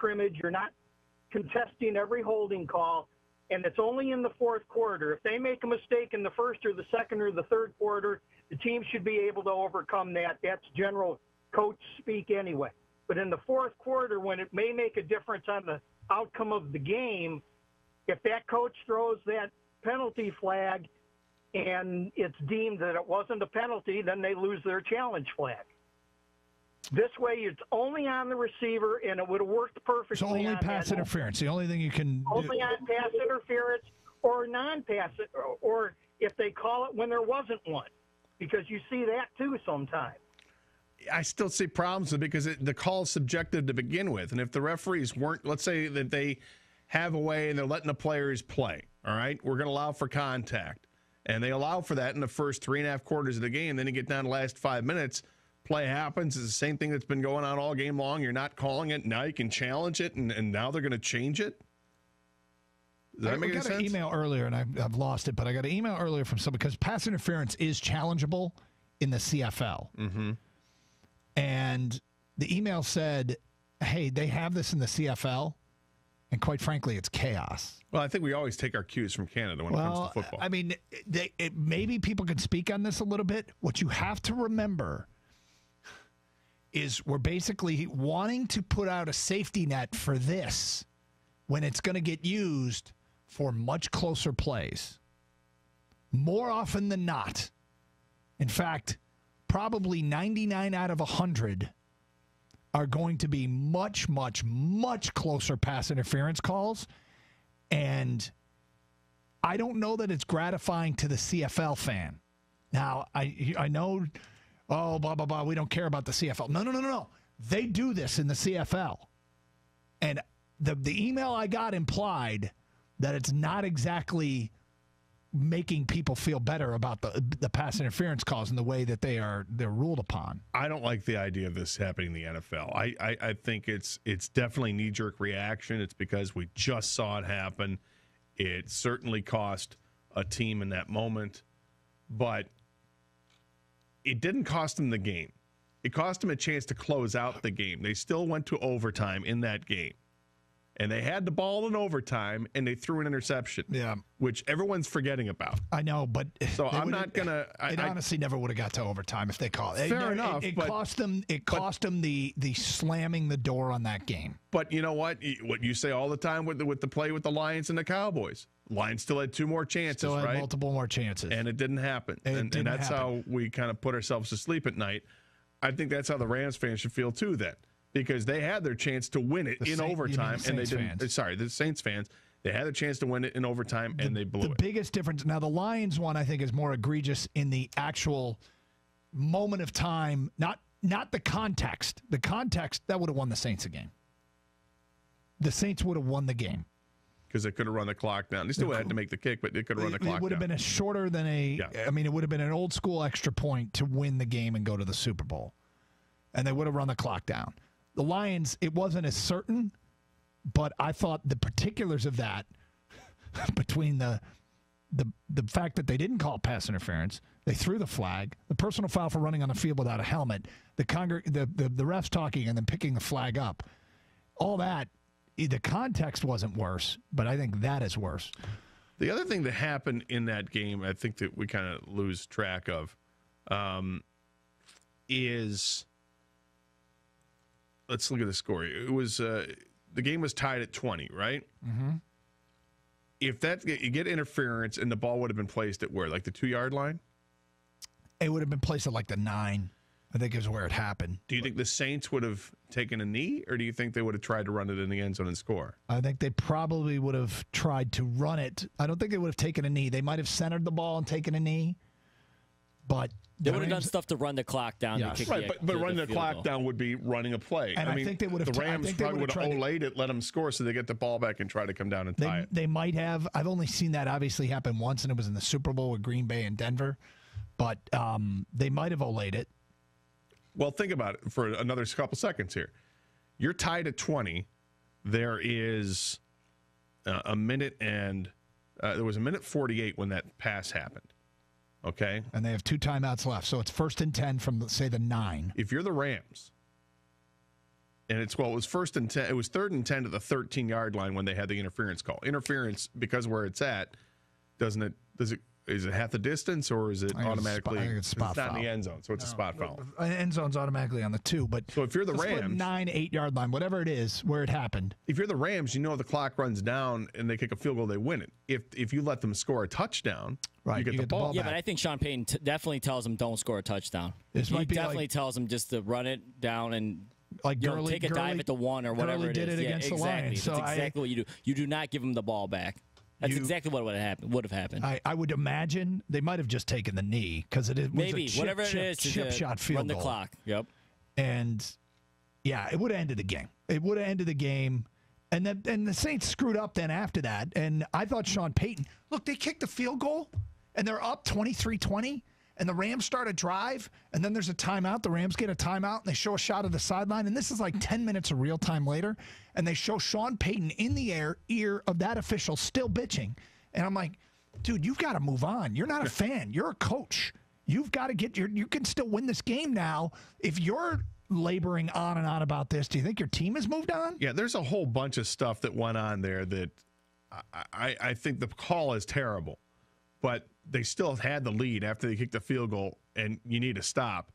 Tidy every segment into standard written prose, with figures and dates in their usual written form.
scrimmage. You're not contesting every holding call, and it's only in the fourth quarter. If they make a mistake in the first or the second or the third quarter, the team should be able to overcome that. That's general coach speak anyway. But in the fourth quarter, when it may make a difference on the outcome of the game, if that coach throws that penalty flag and it's deemed that it wasn't a penalty, then they lose their challenge flag. This way, it's only on the receiver, and it would have worked perfectly. So only pass interference. The only thing you can only do. on pass interference or non-pass, or if they call it when there wasn't one, because you see that too sometimes. I still see problems because the call is subjective to begin with, and if the referees weren't, let's say that they have a way and they're letting the players play, all right, we're going to allow for contact, and they allow for that in the first 3.5 quarters of the game. Then you get down to the last 5 minutes. Play happens. It's the same thing that's been going on all game long. You're not calling it. Now you can challenge it, and now they're going to change it? Does that make any sense? I got an email earlier, and I've lost it, but I got an email earlier from someone because pass interference is challengeable in the CFL. Mm-hmm. And the email said, hey, they have this in the CFL, and quite frankly, it's chaos. Well, I think we always take our cues from Canada when it comes to football. I mean, maybe people can speak on this a little bit. What you have to remember is we're basically wanting to put out a safety net for this when it's going to get used for much closer plays. More often than not. In fact, probably 99 out of 100 are going to be much, much, much closer pass interference calls. And I don't know that it's gratifying to the CFL fan. Now, I know... oh, blah, blah, blah, we don't care about the CFL. No. They do this in the CFL. And the email I got implied that it's not exactly making people feel better about the pass interference calls and the way that they're ruled upon. I don't like the idea of this happening in the NFL. I think it's definitely knee-jerk reaction. It's because we just saw it happen. It certainly cost a team in that moment. But it didn't cost them the game. It cost them a chance to close out the game. They still went to overtime in that game. And they had the ball in overtime, and they threw an interception, which everyone's forgetting about. I know, but... So I'm not going to... It honestly never would have got to overtime if they called it. Fair enough. It cost them the slamming the door on that game. But you know what? What you say all the time with the play with the Lions and the Cowboys. Lions still had 2 more chances, still had right? Multiple more chances. And it didn't happen. And that's how we kind of put ourselves to sleep at night. I think that's how the Rams fans should feel too then. Because they had their chance to win it in overtime, and they didn't. Sorry, the Saints fans. They had a chance to win it in overtime, and they blew it. The biggest difference now, the Lions one, I think, is more egregious in the actual moment of time, not the context. The context that would have won the Saints a game. The Saints would have won the game because they could have run the clock down. They still had to make the kick, but they could have run the clock down. It would have been a shorter than I mean, it would have been an old school extra point to win the game and go to the Super Bowl, and they would have run the clock down. The Lions, it wasn't as certain, but I thought the particulars of that, between the fact that they didn't call pass interference, they threw the flag, the personal foul for running on the field without a helmet, the refs talking and then picking the flag up, all that, the context wasn't worse, but I think that is worse. The other thing that happened in that game, I think that we kind of lose track of, is... Let's look at the score. It was the game was tied at 20, right? Mm-hmm. If you get interference and the ball would have been placed at where, like the 2-yard line? It would have been placed at like the 9. I think is where it happened. Do you think the Saints would have taken a knee, or do you think they would have tried to run it in the end zone and score? I think they probably would have tried to run it. I don't think they would have taken a knee. They might have centered the ball and taken a knee, but they would have done stuff to run the clock down. Yes. Right, but running the clock down would be running a play. And I mean, think they would have. The Rams probably would have olayed it, let them score, so they get the ball back and try to come down and tie it. They might have. I've only seen that obviously happen once, and it was in the Super Bowl with Green Bay and Denver. But they might have olayed it. Well, think about it for another couple seconds here. You're tied at 20. There is a minute and there was a minute 48 when that pass happened. Okay. And they have 2 timeouts left. So it's 1st and 10 from, say, the 9. If you're the Rams and it was 1st and 10. It was 3rd and 10 at the 13-yard line when they had the interference call. Interference, because where it's at, is it half the distance, or is it automatically? I think it's spot foul. Not in the end zone, so it's a spot foul. End zone's automatically on the 2, but so if you're the Rams, 9-8 yard line, whatever it is, where it happened. If you're the Rams, you know the clock runs down and they kick a field goal, they win it. If you let them score a touchdown, you get the ball. Yeah, but I think Sean Payton definitely tells them don't score a touchdown. He definitely tells them just to run it down and take a dive at the 1 or whatever it is. Did it against the Lions. So that's exactly what you do. You do not give them the ball back. That's exactly what would have happened. I would imagine they might have just taken the knee because it was maybe a whatever it is chip shot field run the goal. clock. Yep. And yeah, it would have ended the game. It would have ended the game. And the Saints screwed up then after that. And I thought Sean Payton, look, they kicked the field goal and they're up 23-20. And the Rams start a drive, and then there's a timeout. The Rams get a timeout, and they show a shot of the sideline. And this is like 10 minutes of real time later. And they show Sean Payton in the ear of that official still bitching. And I'm like, dude, you've got to move on. You're not a fan. You're a coach. You've got to you can still win this game now. If you're laboring on and on about this, do you think your team has moved on? Yeah, there's a whole bunch of stuff that went on there that I think the call is terrible. But they still had the lead after they kicked the field goal, and you need to stop.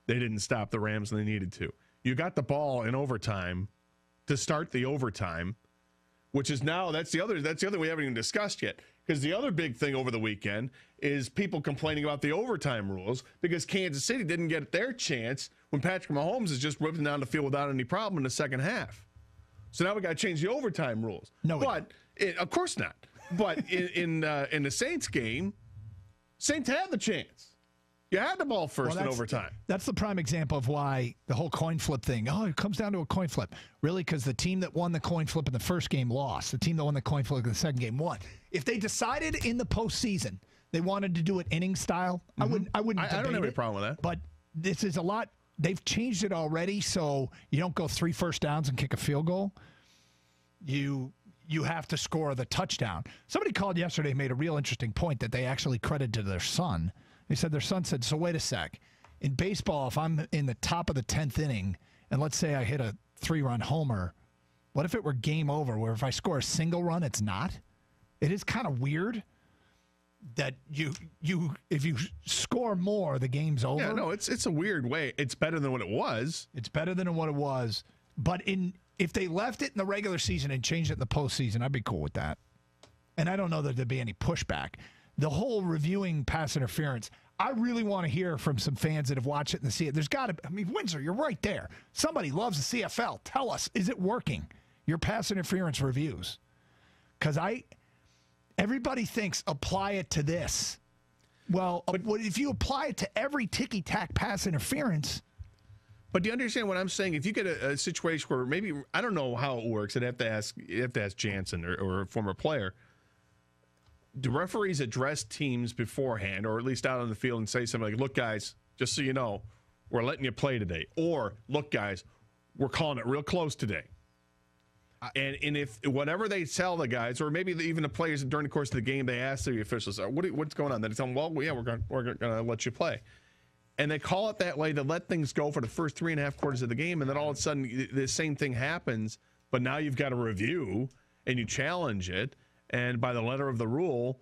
They didn't stop the Rams, and they needed to. You got the ball in overtime to start the overtime, which is now that's the other we haven't even discussed yet. Because the other big thing over the weekend is people complaining about the overtime rules because Kansas City didn't get their chance when Patrick Mahomes is just whipping down the field without any problem in the second half. So now we got to change the overtime rules. Of course not. But in the Saints game, Saints had the chance. You had the ball first in overtime. That's the prime example of why the whole coin flip thing, it comes down to a coin flip. Really, because the team that won the coin flip in the first game lost. The team that won the coin flip in the second game won. If they decided in the postseason they wanted to do it inning style, I wouldn't I don't have any problem with that. But this is a lot. They've changed it already, so you don't go 3 first downs and kick a field goal. You have to score the touchdown. Somebody called yesterday, made a real interesting point that they actually credited to their son. They said their son said, so wait a sec. In baseball, if I'm in the top of the 10th inning, and let's say I hit a 3-run homer, what if it were game over, where if I score a single run, it's not? It is kind of weird that if you score more, the game's over. Yeah, no, it's a weird way. It's better than what it was. It's better than what it was. But if they left it in the regular season and changed it in the postseason, I'd be cool with that. And I don't know that there'd be any pushback. The whole reviewing pass interference, I really want to hear from some fans that have watched it and see it. There's got to, Windsor, you're right there. Somebody loves the CFL. Tell us, is it working? Your pass interference reviews. Because everybody thinks apply it to this. Well, but if you apply it to every ticky-tack pass interference. But do you understand what I'm saying? If you get a situation where maybe, I don't know how it works, you have to ask Jansen or a former player. Do referees address teams beforehand, or at least out on the field, and say something like, look, guys, just so you know, we're letting you play today. Or, look, guys, we're calling it real close today. And if whatever they tell the guys, or maybe even the players during the course of the game, they ask the officials, what's going on? Then they tell them, well, yeah, we're going to let you play. And they call it that way to let things go for the first 3.5 quarters of the game, and then all of a sudden the same thing happens, but now you've got a review, and you challenge it. And by the letter of the rule,